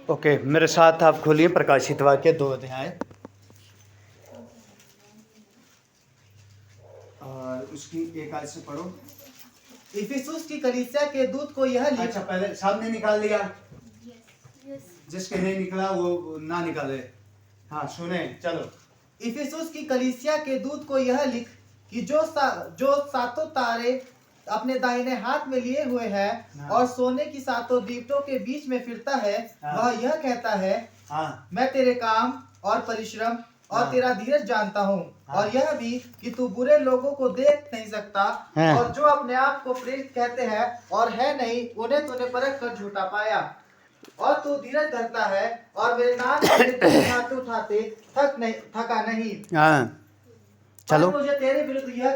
Okay, मेरे साथ आप खोलिए प्रकाशित वाक्य 2 अध्याय और उसकी एक आयत से पढ़ो। इफिसुस की कलीसिया के दूत को यह लिख। अच्छा, पहले सामने निकाल दिया। जिसके नहीं निकला वो ना निकाले। हाँ सुने, चलो। इफिसुस की कलीसिया के दूत को यह लिख कि जो सातों तारे अपने दाहिने हाथ में लिए हुए है और सोने की सातों दीवटों के बीच में फिरता है, वह यह कहता है, मैं तेरे काम और परिश्रम और तेरा धीरज जानता हूँ, और यह भी कि तू बुरे लोगों को देख नहीं सकता, और जो अपने आप को प्रेरित कहते हैं और है नहीं, उन्हें तूने परख कर झूठा पाया, और तू धीरज धरता है और मेरे नाम के लिए उठाते उठाते थका नहीं। चलो। पर मुझे तेरे विरुद्ध यह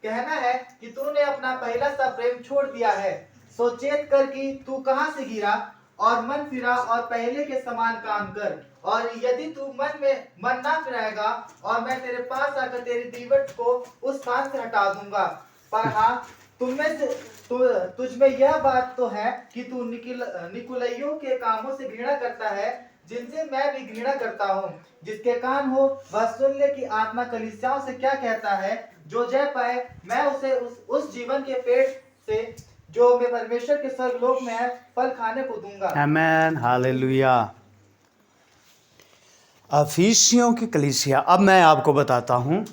कहना है कि तूने अपना पहला सा प्रेम छोड़ दिया है। सो चेत कर कि तू कहाँ से गिरा, और मन फिरा और पहले के समान काम कर। और यदि तू मन ना फिराएगा, और मैं तेरे पास आकर तेरी दीवट को उस स्थान से हटा दूंगा। पर हाँ, तुझ में यह बात तो है कि तू निकुलइयों के कामों से घृणा करता है, जिनसे मैं भी घृणा करता हूँ। जिसके कान हो वह सुन ले कि आत्मा कलीसियाओं से क्या कहता है। जो जय पाए मैं उसे उस जीवन के पेट से जो मैं परमेश्वर के स्वर्गलोक में है फल खाने को दूंगा। आमेन, हालेलुया। अफीसियों की कलीसिया। अब मैं आपको बताता हूं,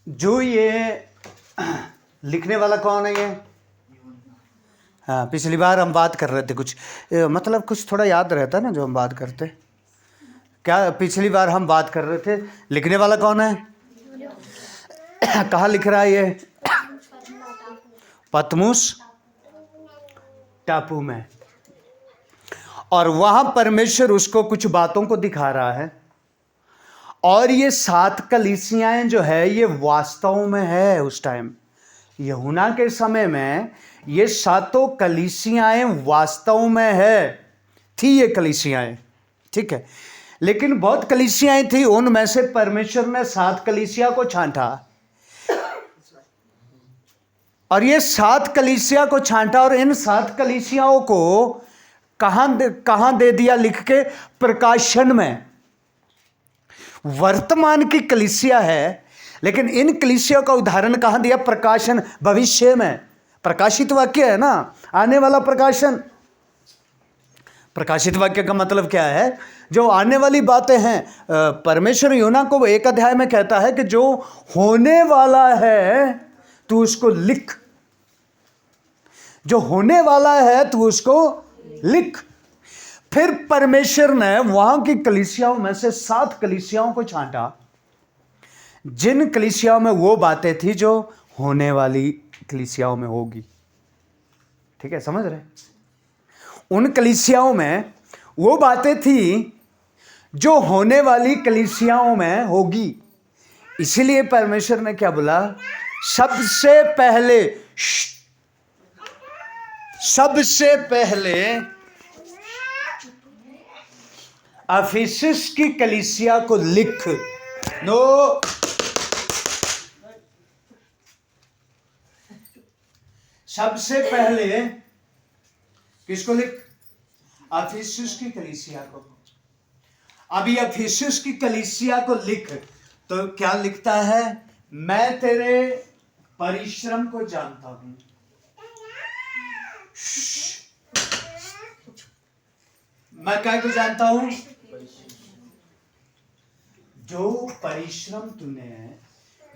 जो ये लिखने वाला कौन है ये? हाँ, पिछली बार हम बात कर रहे थे कुछ, मतलब कुछ थोड़ा याद रहता है ना जो हम बात करते। क्या पिछली बार हम बात कर रहे थे, लिखने वाला कौन है? कहाँ लिख रहा है ये? पतमुस टापू में। और वहां परमेश्वर उसको कुछ बातों को दिखा रहा है, और ये 7 कलीसियाएं जो है ये वास्तव में है। उस टाइम यूहन्ना के समय में ये 7 कलीसियाएं वास्तव में थी ये कलीसियाएं, ठीक है। लेकिन बहुत कलीसियाएं थी, उनमें से परमेश्वर ने 7 कलीसिया को छांटा, और ये 7 कलीसिया को छांटा, और इन 7 कलीसियाओं को कहां दे दिया लिख के? प्रकाशन में। वर्तमान की कलीसिया है, लेकिन इन कलीसिया का उदाहरण कहां दिया? प्रकाशन, भविष्य में। प्रकाशित वाक्य है ना, आने वाला प्रकाशन। प्रकाशित वाक्य का मतलब क्या है? जो आने वाली बातें हैं। परमेश्वर यूहन्ना को 1 अध्याय में कहता है कि जो होने वाला है तू उसको लिख, जो होने वाला है तू उसको लिख। फिर परमेश्वर ने वहां की कलीसियाओं में से 7 कलीसियाओं को छांटा, जिन कलीसियाओं में वो बातें थी जो होने वाली कलीसियाओं में होगी। ठीक है, समझ रहे? उन कलीसियाओं में वो बातें थी जो होने वाली कलीसियाओं में होगी। इसीलिए परमेश्वर ने क्या बोला? सबसे पहले अफिसस की कलीसिया को लिख। सबसे पहले किसको लिख? अफिसस की कलीसिया को। अभी अफिसस की कलीसिया को लिख, तो क्या लिखता है? मैं तेरे परिश्रम को जानता हूं। मैं क्या को जानता हूं? जो परिश्रम तूने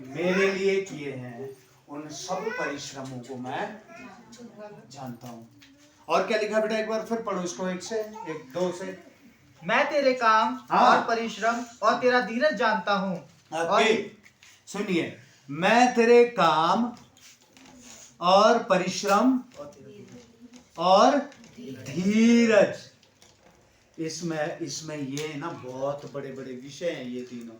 मेरे लिए किए हैं, उन सब परिश्रमों को मैं जानता हूं। और क्या लिखा बेटा? एक बार फिर पढ़ो इसको, 2 से। मैं तेरे काम और परिश्रम और तेरा धीरज जानता हूँ। सुनिए, मैं तेरे काम और परिश्रम और धीरज। इसमें ये ना बहुत बड़े बड़े विषय हैं ये तीनों,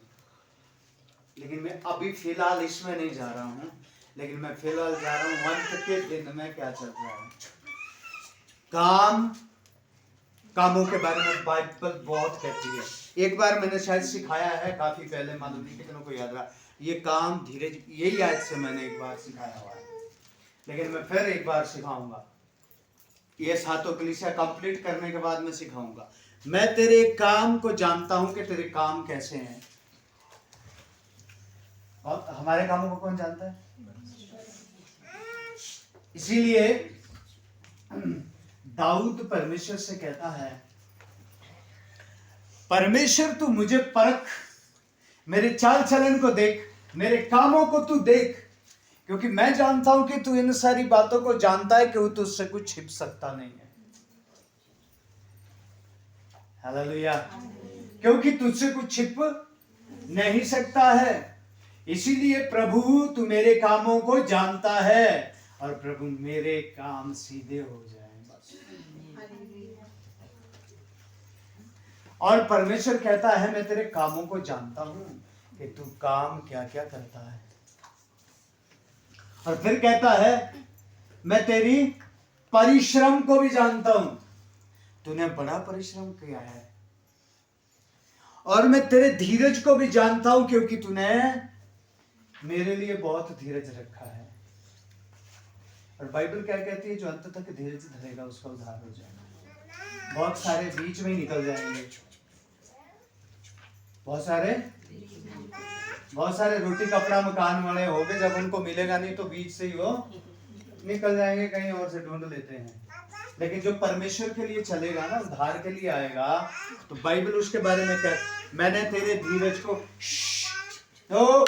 लेकिन मैं अभी फिलहाल इसमें नहीं जा रहा हूं। लेकिन मैं फिलहाल जा रहा हूं अंत के दिन में क्या चल रहा है। कामों के बारे में बाइबल बहुत कहती है। एक बार मैंने शायद सिखाया है, काफी पहले, मालूम नहीं कितनों को याद रहा। ये काम धीरज, यही आज से मैंने एक बार सिखाया हुआ है, लेकिन मैं फिर एक बार सिखाऊंगा। ये सातों कलीसिया कंप्लीट करने के बाद मैं सिखाऊंगा। मैं तेरे काम को जानता हूं कि तेरे काम कैसे हैं। और हमारे कामों को कौन जानता है? इसीलिए दाऊद परमेश्वर से कहता है, परमेश्वर तू मुझे परख, मेरे चाल चलन को देख, मेरे कामों को तू देख, क्योंकि मैं जानता हूं कि तू इन सारी बातों को जानता है कि वो तुझसे कुछ छिप सकता नहीं है। हालेलुया। क्योंकि तुझसे कुछ छिप नहीं सकता है। इसीलिए प्रभु तू मेरे कामों को जानता है, और प्रभु मेरे काम सीधे हो जाएं बस। और परमेश्वर कहता है मैं तेरे कामों को जानता हूं कि तू काम क्या क्या करता है। और फिर कहता है मैं तेरी परिश्रम को भी जानता हूं, तूने बड़ा परिश्रम किया है। और मैं तेरे धीरज को भी जानता हूं, क्योंकि तूने मेरे लिए बहुत धीरज रखा है। और बाइबल क्या कहती है, जो अंत तक धीरज धरेगा उसका उद्धार हो जाएगा। बहुत सारे बीच में ही निकल जाएंगे, बहुत सारे रोटी कपड़ा मकान वाले हो गए, जब उनको मिलेगा नहीं तो बीच से ही वो निकल जाएंगे, कहीं और से ढूंढ लेते हैं। लेकिन जो परमेश्वर के लिए चलेगा ना, उद्धार के लिए आएगा, तो बाइबल उसके बारे में क्या, मैंने तेरे धीरज को तो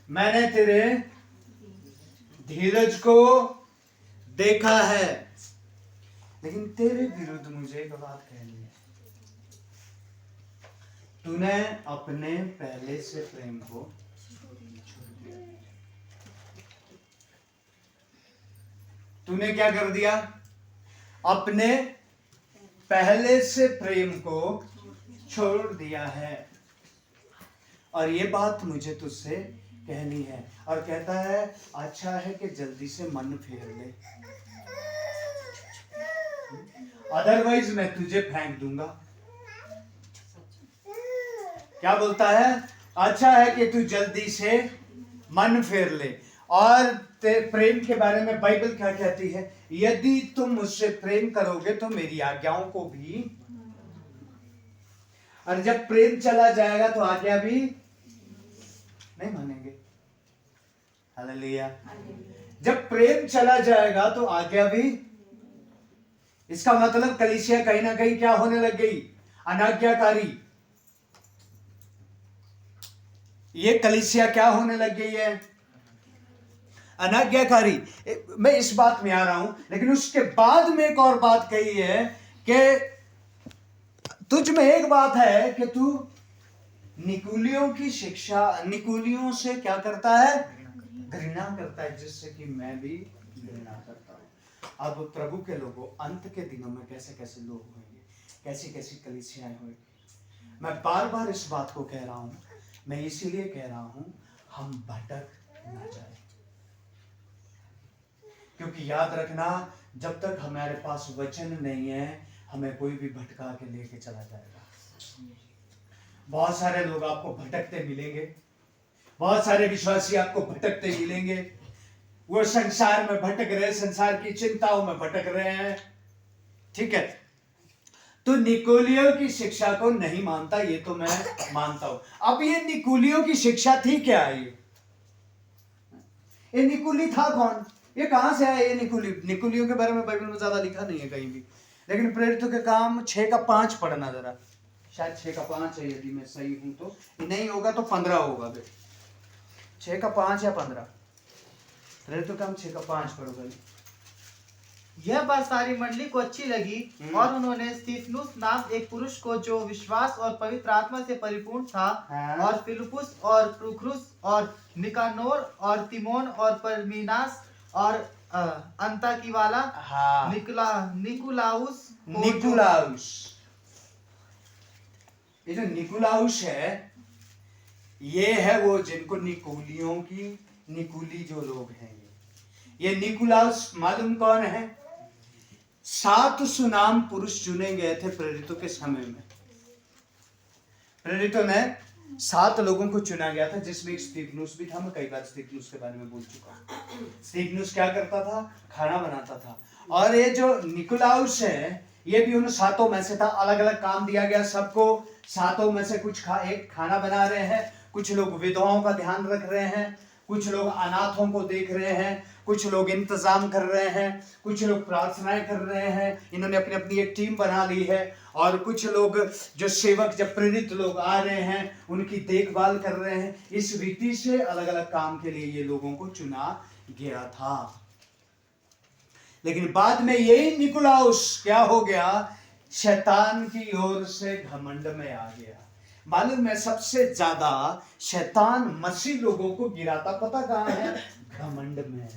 मैंने तेरे धीरज को देखा है। लेकिन तेरे विरुद्ध मुझे एक बात कहनी है, तूने अपने पहले से प्रेम को छोड़ दिया। तूने क्या कर दिया? अपने पहले से प्रेम को छोड़ दिया है। और ये बात मुझे तुझसे कहनी है। और कहता है अच्छा है कि जल्दी से मन फेर ले, अदरवाइज मैं तुझे फेंक दूंगा। क्या बोलता है? अच्छा है कि तू जल्दी से मन फेर ले। और प्रेम के बारे में बाइबल क्या कहती है? यदि तुम मुझसे प्रेम करोगे तो मेरी आज्ञाओं को भी, और जब प्रेम चला जाएगा तो आज्ञा भी नहीं मानेंगे। हालेलुया। जब प्रेम चला जाएगा तो आज्ञा भी, इसका मतलब कलीसिया कहीं ना कहीं क्या होने लग गई? अनाज्ञाकारी। ये कलीसिया क्या होने लग गई है? अनाज्ञाकारी। मैं इस बात में आ रहा हूं, लेकिन उसके बाद में एक और बात कही है कि तुझ में एक बात है कि तू निकुलियों की शिक्षा, निकुलियों से क्या करता है? घृणा करता है, जिससे कि मैं भी घृणा करता हूं। अब प्रभु के लोगों, अंत के दिनों में कैसे कैसे लोग होंगे, कैसी कैसी कलीसियाएं होंगी। मैं बार बार इस बात को कह रहा हूं, मैं इसीलिए कह रहा हूं हम भटक ना जाए। क्योंकि याद रखना, जब तक हमारे पास वचन नहीं है, हमें कोई भी भटका के लेके चला जाएगा। बहुत सारे लोग आपको भटकते मिलेंगे, बहुत सारे विश्वासी आपको भटकते मिलेंगे। वो संसार में भटक रहे, संसार की चिंताओं में भटक रहे हैं। ठीक है, तो निकोलियों की शिक्षा को नहीं मानता, ये तो मैं मानता हूं। अब ये निकोलियों की शिक्षा थी क्या? ये निकुली था कौन? ये कहां से आया? ये निकुलियों के बारे में बाइबल में ज्यादा लिखा नहीं है कहीं भी। लेकिन प्रेरितों के काम 6:5 पढ़ना जरा, शायद 6:5 है, यदि मैं सही हूं तो। नहीं होगा तो 15 होगा। 6:5 या 15, प्रेरितों के काम 6:5 पढ़ो भाई। यह बात सारी मंडली को अच्छी लगी, और उन्होंने स्तिफनुस नाम एक पुरुष को, जो विश्वास और पवित्र आत्मा से परिपूर्ण था, और फिलिपुस और प्रुखरुस और निकानोर और तिमोन और परमीनास और अंताकी वाला निकुलाउस ये जो निकुलाउस है, ये है वो जिनको निकुलियों की, निकुली जो लोग हैं, ये निकुलाउस मालूम कौन है? 7 सुनाम पुरुष चुने गए थे प्रेरितों के समय में। प्रेरितों ने 7 लोगों को चुना गया था, जिसमें स्तिफनुस भी था। मैं कई बार स्तिफनुस के बारे में बोल चुका हूं। स्तिफनुस क्या करता था? खाना बनाता था। और ये जो निकोलाउस है ये भी उन सातों में से था। अलग अलग काम दिया गया सबको। सातों में से कुछ एक खाना बना रहे हैं, कुछ लोग विधवाओं का ध्यान रख रहे हैं, कुछ लोग अनाथों को देख रहे हैं, कुछ लोग इंतजाम कर रहे हैं, कुछ लोग प्रार्थनाएं कर रहे हैं। इन्होंने अपनी अपनी एक टीम बना ली है। और कुछ लोग जो सेवक, जब प्रेरित लोग आ रहे हैं उनकी देखभाल कर रहे हैं। इस रीति से अलग अलग काम के लिए ये लोगों को चुना गया था। लेकिन बाद में यही निकोलाउस क्या हो गया, शैतान की ओर से घमंड में आ गया। मालूम है सबसे ज्यादा शैतान मसीह लोगों को गिराता पता कहां है? घमंड में।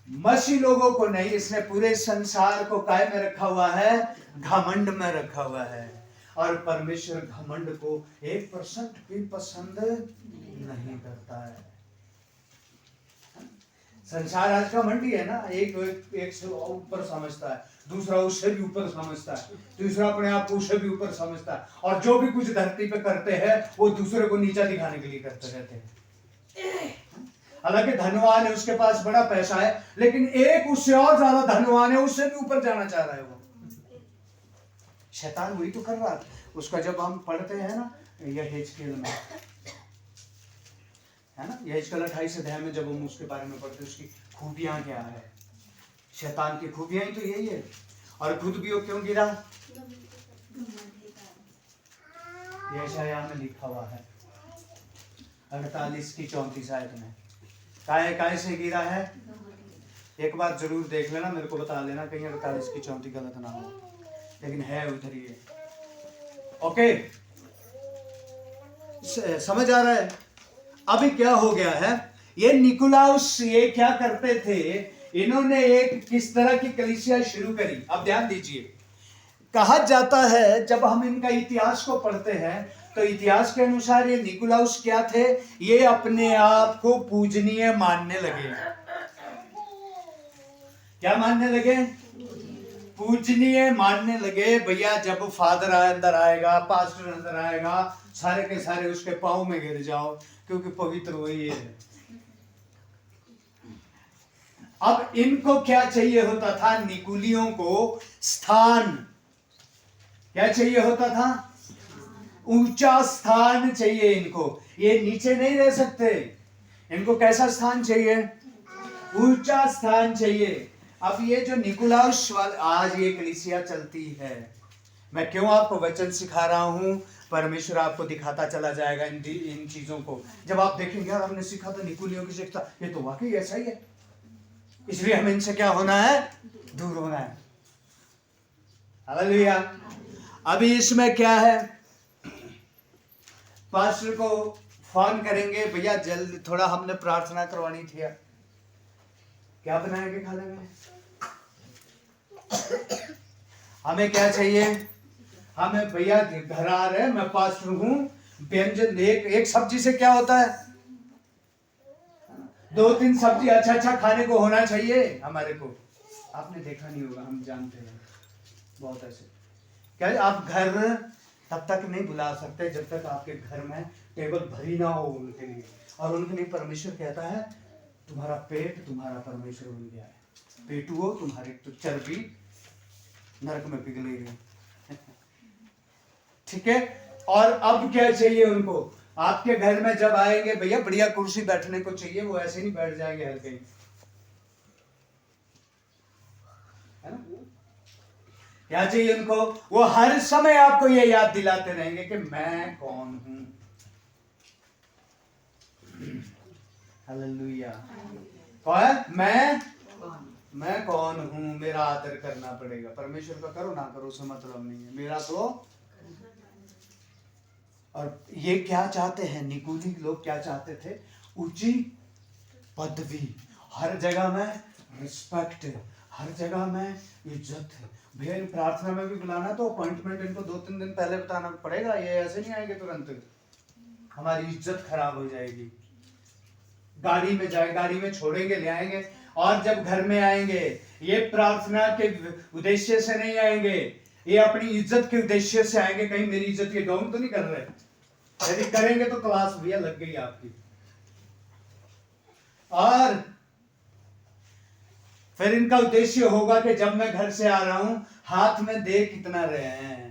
मसीह लोगों को नहीं, इसने पूरे संसार को काय में रखा हुआ है? घमंड में रखा हुआ है। और परमेश्वर घमंड को 1% भी पसंद नहीं करता है। संसार आज का मंडी है ना, एक से ऊपर समझता है, दूसरा उससे भी ऊपर समझता है, तीसरा अपने आप को उससे भी ऊपर समझता है। और जो भी कुछ धरती पे करते हैं वो दूसरे को नीचा दिखाने के लिए करते रहते हैं। हालांकि धनवान है, उसके पास बड़ा पैसा है, लेकिन एक उससे और ज्यादा धनवान है, उससे भी ऊपर जाना चाह रहा है वो। शैतान वही तो कर रहा है। उसका जब हम पढ़ते हैं ना यहेजकेल में, है ना, यहेजकेल 28 अध्याय में जब हम उसके बारे में पढ़ते हैं, उसकी खूबियां क्या है, शैतान की खूबियां ही तो यही है। और खुद भी वो क्यों गिरा? यशायाह में लिखा हुआ है 48 की 34 आयत में, काय से गिरा है? एक बार जरूर देख लेना, मेरे को बता लेना कहीं 48 की 34 गलत ना हो, लेकिन है उधर ही। ओके, समझ आ रहा है? अभी क्या हो गया है, ये निकोलाउस ये क्या करते थे, इन्होंने एक किस तरह की कलीसिया शुरू करी। अब ध्यान दीजिए, कहा जाता है जब हम इनका इतिहास को पढ़ते हैं तो इतिहास के अनुसार ये निकोलाउस क्या थे, ये अपने आप को पूजनीय मानने लगे। क्या मानने लगे? पूजनीय मानने लगे। भैया जब फादर अंदर आएगा, पास्टर अंदर आएगा, सारे के सारे उसके पाँव में गिर जाओ, क्योंकि पवित्र वही है। अब इनको क्या चाहिए होता था? निकुलियों को स्थान, क्या चाहिए होता था? ऊंचा स्थान चाहिए इनको। ये नीचे नहीं रह सकते, इनको कैसा स्थान चाहिए? ऊंचा स्थान चाहिए। अब ये जो निकोलाउस वाले, आज ये कलीसिया चलती है, मैं क्यों आपको वचन सिखा रहा हूं? परमेश्वर आपको दिखाता चला जाएगा इन चीजों को। जब आप देखेंगे यार हमने सीखा था निकुलियों की शिक्षा, ये तो वाकई ऐसा ही है, इसलिए हमें इनसे क्या होना है? दूर होना है। हालेलुया। अभी इसमें क्या है, पास्टर को फोन करेंगे, भैया जल्द थोड़ा हमने प्रार्थना करवानी थी, क्या बनाएंगे खाने में? हमें क्या चाहिए? हमें भैया घर आ रहे, मैं पास्टर हूं, व्यंजन एक सब्जी से क्या होता है? 2-3 सब्जी अच्छा खाने को होना चाहिए हमारे को। आपने देखा नहीं होगा, हम जानते हैं बहुत ऐसे। क्या आप घर तब तक नहीं बुला सकते जब तक आपके घर में टेबल भरी ना हो उनके लिए। और उनके लिए परमेश्वर कहता है तुम्हारा पेट तुम्हारा परमेश्वर बन गया है, पेटू हो तुम्हारी तो चर्बी नरक में पिघलेगी। ठीक है। और अब क्या चाहिए उनको? आपके घर में जब आएंगे, भैया बढ़िया कुर्सी बैठने को चाहिए, वो ऐसे नहीं बैठ जाएंगे हर कहीं, है ना? क्या चाहिए उनको? वो हर समय आपको ये याद दिलाते रहेंगे कि मैं कौन हूं। हालेलुया। कौन? मैं कौन हूं, मेरा आदर करना पड़ेगा। परमेश्वर का करो ना करो उससे मतलब नहीं है, मेरा तो। और ये क्या चाहते हैं, निकुली लोग क्या चाहते थे? ऊंची पदवी, हर जगह में रिस्पेक्ट, हर जगह में इज्जत। भैया प्रार्थना में भी बुलाना तो अपॉइंटमेंट इनको 2-3 दिन पहले बताना पड़ेगा, ये ऐसे नहीं आएंगे तुरंत, हमारी इज्जत खराब हो जाएगी। गाड़ी में जाए, गाड़ी में छोड़ेंगे ले आएंगे, और जब घर में आएंगे ये प्रार्थना के उद्देश्य से नहीं आएंगे, ये अपनी इज्जत के उद्देश्य से आएंगे। कहीं मेरी इज्जत के डाउन तो नहीं कर रहे? यदि करेंगे तो क्लास भैया लग गई आपकी। और फिर इनका उद्देश्य होगा कि जब मैं घर से आ रहा हूं हाथ में दे कितना रहे हैं।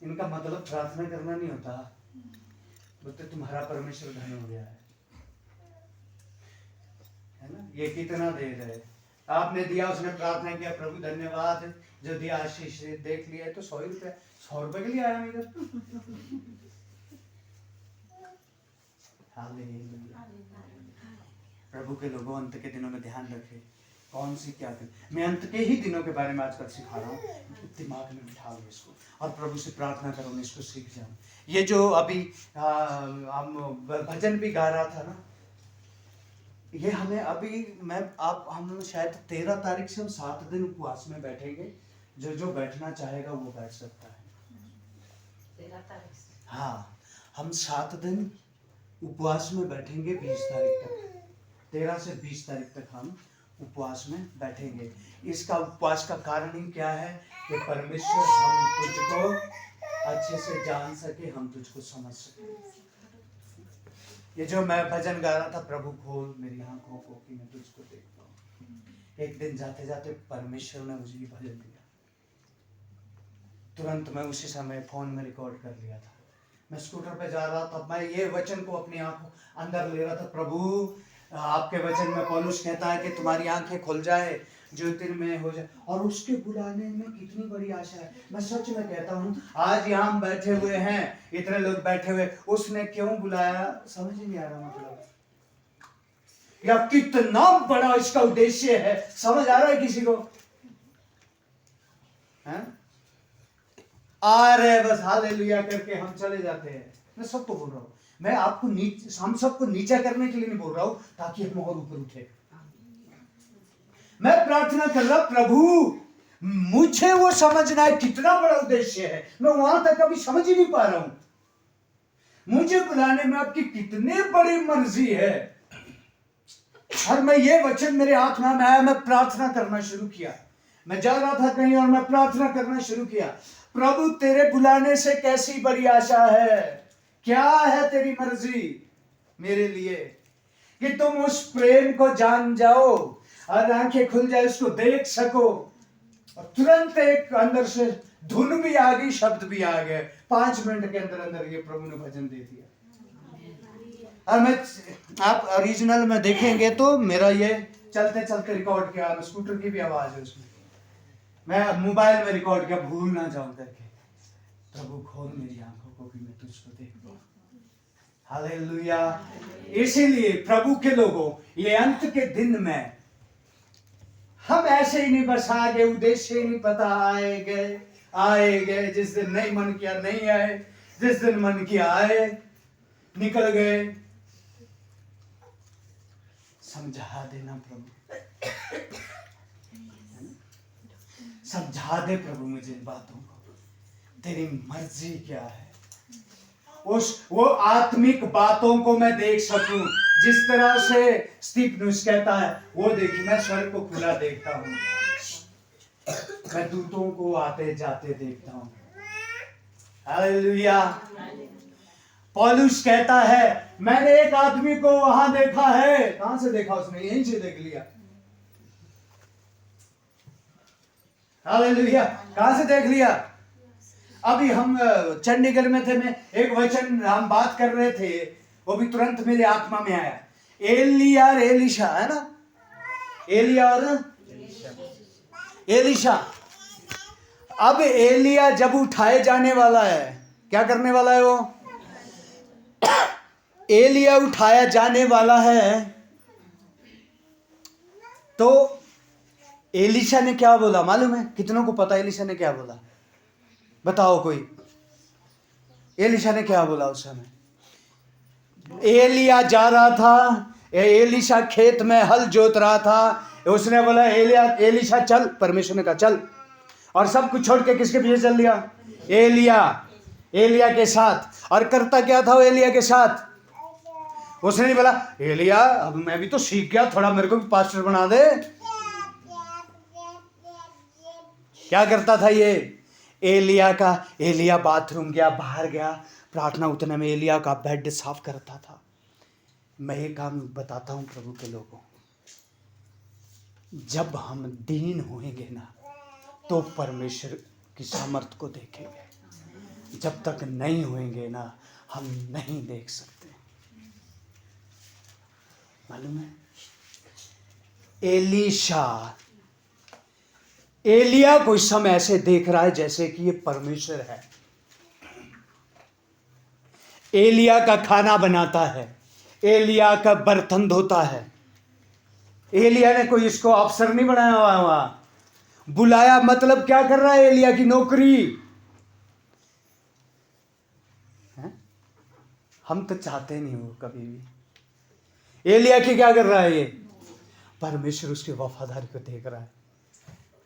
इनका मतलब प्रार्थना करना नहीं होता, बोलते तुम्हारा परमेश्वर धन हो गया है ना, ये कितना दे रहे, आपने दिया, उसने प्रार्थना किया, प्रभु धन्यवाद जो दिया, आशीष देख लिया, तो 100 रुपये 100 रुपये के लिए आया मेरे। हालेलुया। प्रभु के लोगों, अंत के दिनों में ध्यान रखें कौन सी क्या कर, मैं अंत के ही दिनों के बारे में आजकल सिखा रहा हूँ, दिमाग में बिठा लो इसको और प्रभु से प्रार्थना करो, मैं इसको सीख जाऊं। ये जो अभी हम भजन भी गा रहा था ना, ये हमें अभी हम शायद 13 तारीख से हम 7 दिन उपवास में बैठेंगे, जो बैठना चाहेगा वो बैठ सकता है। 13 तारीख से, हाँ, हम 7 दिन उपवास में बैठेंगे 20 तारीख तक, 13 से 20 तारीख तक हम उपवास में बैठेंगे। इसका उपवास का कारण ही क्या है कि परमेश्वर हम तुझको अच्छे से जान सके, हम तुझको समझ सके। ये जो मैं भजन गा रहा था, प्रभु खोल मेरी आंखों को कि मैं तुझको देख पाऊं, एक दिन जाते जाते परमेश्वर ने मुझे ये भजन दिया, तुरंत मैं उसी समय फोन में रिकॉर्ड कर लिया था। मैं स्कूटर पे जा रहा था, मैं ये वचन को अपनी आंखों अंदर ले रहा था, प्रभु आपके वचन में पौलुस कहता है कि तुम्हारी आंखें खुल जाए, ज्योतिर्मय हो जाए, और उसके बुलाने में कितनी बड़ी आशा है। मैं सच में कहता हूँ, आज यहाँ हम बैठे हुए हैं, इतने लोग बैठे हुए, उसने क्यों बुलाया समझ नहीं आ रहा, मतलब या कितना बड़ा इसका उद्देश्य है, समझ आ रहा है किसी को? हैं? आ रहे बस हालेलुया करके हम चले जाते हैं। मैं सबको बोल रहा हूँ, मैं आपको हम सबको नीचा करने के लिए नहीं बोल रहा हूं, ताकि हम और ऊपर उठे। मैं प्रार्थना कर रहा, प्रभु मुझे वो समझना है कितना बड़ा उद्देश्य है, मैं वहां तक अभी समझ ही नहीं पा रहा हूं। मुझे बुलाने में आपकी कितनी बड़ी मर्जी है। और मैं ये वचन मेरे हाथ में आया, मैं प्रार्थना करना शुरू किया, मैं जा रहा था कहीं और मैं प्रार्थना करना शुरू किया, प्रभु तेरे बुलाने से कैसी बड़ी आशा है, क्या है तेरी मर्जी मेरे लिए, कि तुम उस प्रेम को जान जाओ और आंखें खुल जाए, उसको देख सको। और तुरंत एक अंदर से धुन भी आ गई, शब्द भी आ गए, 5 मिनट के अंदर अंदर ये प्रभु ने भजन दे दिया। और मैं आप ओरिजिनल में देखेंगे तो मेरा ये चलते चलते रिकॉर्ड किया, स्कूटर की भी आवाज है उसमें, मैं मोबाइल में रिकॉर्ड किया, भूल ना जाऊं करके, प्रभु खोल मेरी आंखों को कि मैं तुझको देख पाऊं। हालेलुया। इसीलिए प्रभु के लोगों, ये अंत के दिन में हम ऐसे ही नहीं बस आ गए, उद्देश्य ही नहीं पता, आए गए, जिस दिन नहीं मन किया नहीं आए, जिस दिन मन किया आए, निकल गए। समझा देना प्रभु, समझा दे प्रभु मुझे इन बातों को, तेरी मर्जी क्या है, वो आत्मिक बातों को मैं देख सकूं, जिस तरह से स्तिफनुस कहता है, वो देखिए मैं स्वर्ग को खुला देखता हूं, मैं दूतों को आते जाते देखता हूं। हालेलुया। पौलुस कहता है, मैंने एक आदमी को वहां देखा है, कहां से देखा उसने, यहीं से देख लिया। हालेलुया। कहां से देख लिया? अभी हम चंडीगढ़ में थे, मैं एक वचन हम बात कर रहे थे, वो भी तुरंत मेरे आत्मा में आया, एलिया और एलिशा, है ना, एलिया और एलिशा। अब एलिया जब उठाए जाने वाला है, क्या करने वाला है वो? एलिया उठाया जाने वाला है, तो एलिशा ने क्या बोला मालूम है? कितनों को पता एलिशा ने क्या बोला? बताओ कोई, एलिशा ने क्या बोला उस समय? एलिया जा रहा था, एलिशा खेत में हल जोत रहा था, उसने बोला एलिशा चल, परमेश्वर ने कहा चल, और सब कुछ छोड़ के किसके पीछे चल दिया? एलिया के साथ। और करता क्या था वो एलिया के साथ? उसने नहीं बोला एलिया अब मैं भी तो सीख गया, थोड़ा मेरे को भी पास्टर बना दे। क्या करता था ये? एलिया बाथरूम गया, बाहर गया, प्रार्थना उतने में एलिया का बेड साफ करता था। मैं ये काम बताता हूँ प्रभु के लोगों, जब हम दीन होंगे ना तो परमेश्वर की सामर्थ को देखेंगे। जब तक नहीं होंगे ना हम नहीं देख सकते। मालूम है, एलिया को इस समय ऐसे देख रहा है जैसे कि ये परमेश्वर है। एलिया का खाना बनाता है, एलिया का बर्तन धोता है। एलिया ने कोई इसको अफसर नहीं बनाया हुआ वहां, बुलाया मतलब क्या कर रहा है? एलिया की नौकरी है? हम तो चाहते नहीं हो कभी भी। एलिया की क्या कर रहा है ये? परमेश्वर उसकी वफादारी को देख रहा है,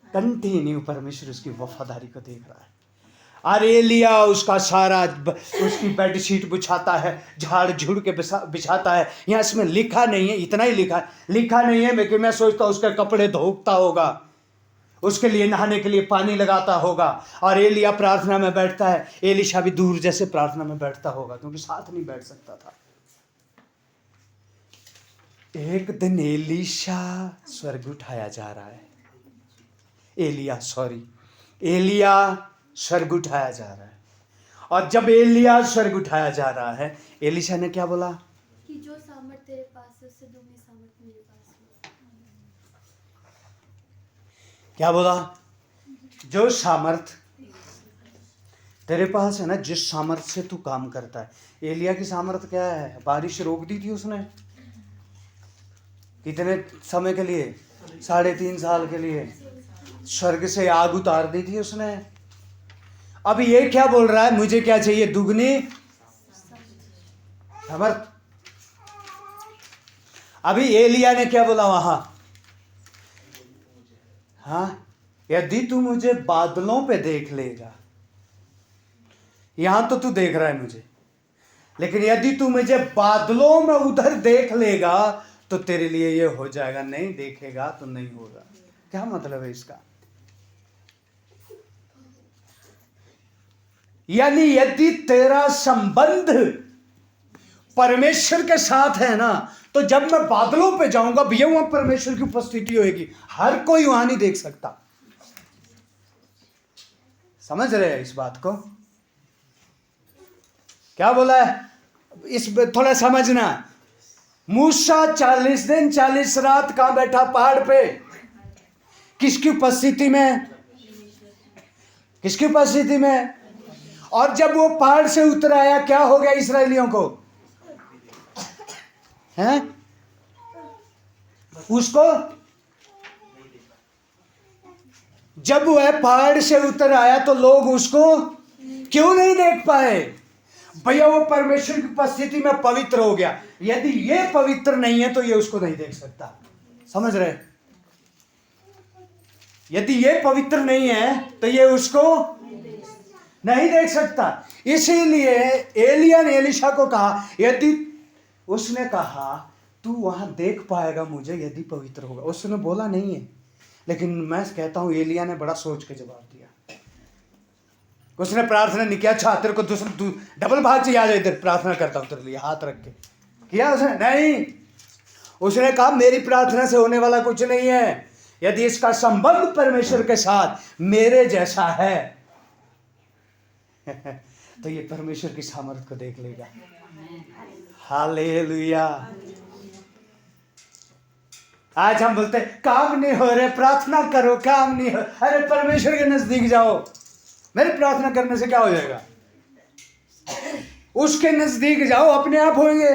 कंटिन्यू परमेश्वर उसकी वफादारी को देख रहा है। और एलिया उसका सारा उसकी बेडशीट बिछाता है, झाड़ झुड़ के बिछाता है। यहाँ इसमें लिखा नहीं है, इतना ही लिखा नहीं है, लेकिन मैं सोचता हूँ उसके कपड़े धोता होगा, उसके लिए नहाने के लिए पानी लगाता होगा। और एलिया प्रार्थना में बैठता है, एलिशा भी दूर जैसे प्रार्थना में बैठता होगा क्योंकि साथ नहीं बैठ सकता था। एक दिन एलिशा स्वर्ग उठाया जा रहा है, एलिया स्वर्ग उठाया जा रहा है। और जब एलिया स्वर्ग उठाया जा रहा है, एलिशा ने क्या बोला कि जो सामर्थ तेरे पास है उससे दुगनी सामर्थ मेरे पास है। क्या बोला? जो सामर्थ तेरे पास है ना, जिस सामर्थ से तू काम करता है। एलिया की सामर्थ क्या है? बारिश रोक दी थी उसने, कितने समय के लिए? 3.5 साल के लिए। स्वर्ग से आग उतार दी थी उसने। अब ये क्या बोल रहा है? मुझे क्या चाहिए? दुगनी सामर्थ। अभी एलिया ने क्या बोला वहां? हाँ, यदि तू मुझे बादलों पे देख लेगा, यहां तो तू देख रहा है मुझे, लेकिन यदि तू मुझे बादलों में उधर देख लेगा तो तेरे लिए ये हो जाएगा। नहीं देखेगा तो नहीं होगा। क्या मतलब है इसका? यानी यदि तेरा संबंध परमेश्वर के साथ है ना, तो जब मैं बादलों पे जाऊंगा भैया, वहां परमेश्वर की उपस्थिति होगी। हर कोई वहां नहीं देख सकता। समझ रहे हैं इस बात को? क्या बोला है इस थोड़ा समझना। मूसा 40 दिन 40 रात कहां बैठा? पहाड़ पे। किसकी उपस्थिति में? किसकी उपस्थिति में? और जब वो पहाड़ से उतर आया, क्या हो गया इस्राएलियों को? हैं? उसको जब वह पहाड़ से उतर आया तो लोग उसको क्यों नहीं देख पाए? भैया वो परमेश्वर की उपस्थिति में पवित्र हो गया। यदि ये पवित्र नहीं है तो ये उसको नहीं देख सकता। समझ रहे? यदि ये पवित्र नहीं है तो ये उसको नहीं देख सकता। इसीलिए एलिया ने एलिशा को कहा, यदि उसने कहा तू वहां देख पाएगा मुझे यदि पवित्र होगा। उसने बोला नहीं है, लेकिन मैं कहता हूं एलिया ने बड़ा सोच के जवाब दिया। उसने प्रार्थना नहीं किया, अच्छा तेरे को दूसरा डबल भाग से याद है, इधर प्रार्थना करता हूं तेरे लिए, हाथ रख के किया उसने? नहीं, उसने कहा मेरी प्रार्थना से होने वाला कुछ नहीं है। यदि इसका संबंध परमेश्वर के साथ मेरे जैसा है तो ये परमेश्वर की सामर्थ्य को देख लेगा। हालेलुया। आज हम बोलते काम नहीं हो रहे, प्रार्थना करो, काम नहीं हो। अरे परमेश्वर के नजदीक जाओ। मेरी प्रार्थना करने से क्या हो जाएगा? उसके नजदीक जाओ, अपने आप होंगे।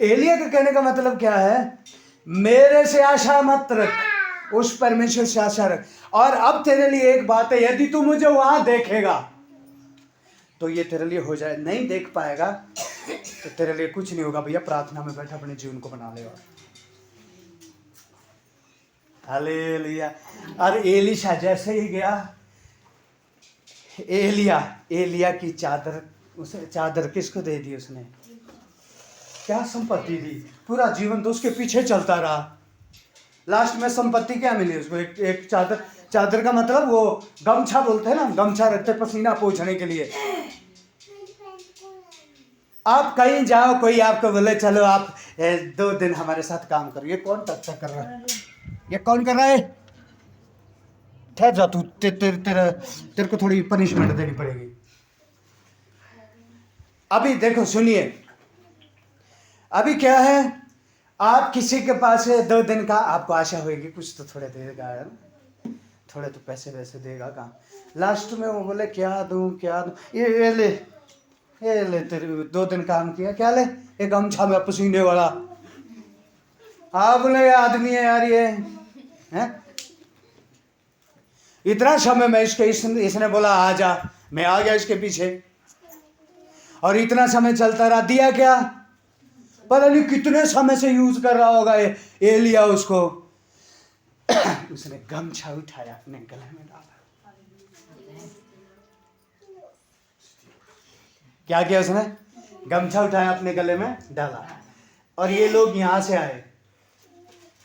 एलिया के कहने का मतलब क्या है? मेरे से आशा मत रख, उस परमेश्वर से आशा रख। और अब तेरे लिए एक बात है, यदि तू मुझे वहां देखेगा तो ये तेरे लिए हो जाए। नहीं देख पाएगा तो तेरे लिए कुछ नहीं होगा। भैया प्रार्थना में बैठा अपने जीवन को बना लेगा। हालेलुया। और एलिशा जैसे ही गया, एलिया की चादर, उसे चादर किसको दे दी उसने? क्या संपत्ति दी? पूरा जीवन तो उसके पीछे चलता रहा। लास्ट में संपत्ति क्या मिली उसको? एक चादर। चादर का मतलब वो गमछा बोलते हैं ना, गमछा रखते पसीना पोंछने के लिए। आप कहीं जाओ, कोई आपको बोले चलो आप 2 दिन हमारे साथ काम करो। ये कौन टच्चा कर रहा है? ये कौन कर रहा है? ठहर जा तू, तेरे को थोड़ी पनिशमेंट देनी पड़ेगी। अभी देखो सुनिए, अभी क्या है, आप किसी के पास है 2 दिन का, आपको आशा होगी कुछ तो थोड़े देगा, थोड़े तो पैसे वैसे देगा कहाँ। लास्ट में वो बोले क्या दूं क्या दूं, ये ले तेरे 2 दिन काम किया, क्या ले, एक गमछा में पसीने वाला। आप बोले आदमी है यार ये हैं? इतना समय मैं इसने बोला आ जा, मैं आ गया इसके पीछे, और इतना समय चलता रहा। दिया क्या पता नहीं, कितने समय से यूज कर रहा होगा ये लिया उसको। उसने गमछा उठाया अपने गले में डाला। क्या किया उसने? गमछा उठाया अपने गले में डाला। और ये लोग यहां से आए,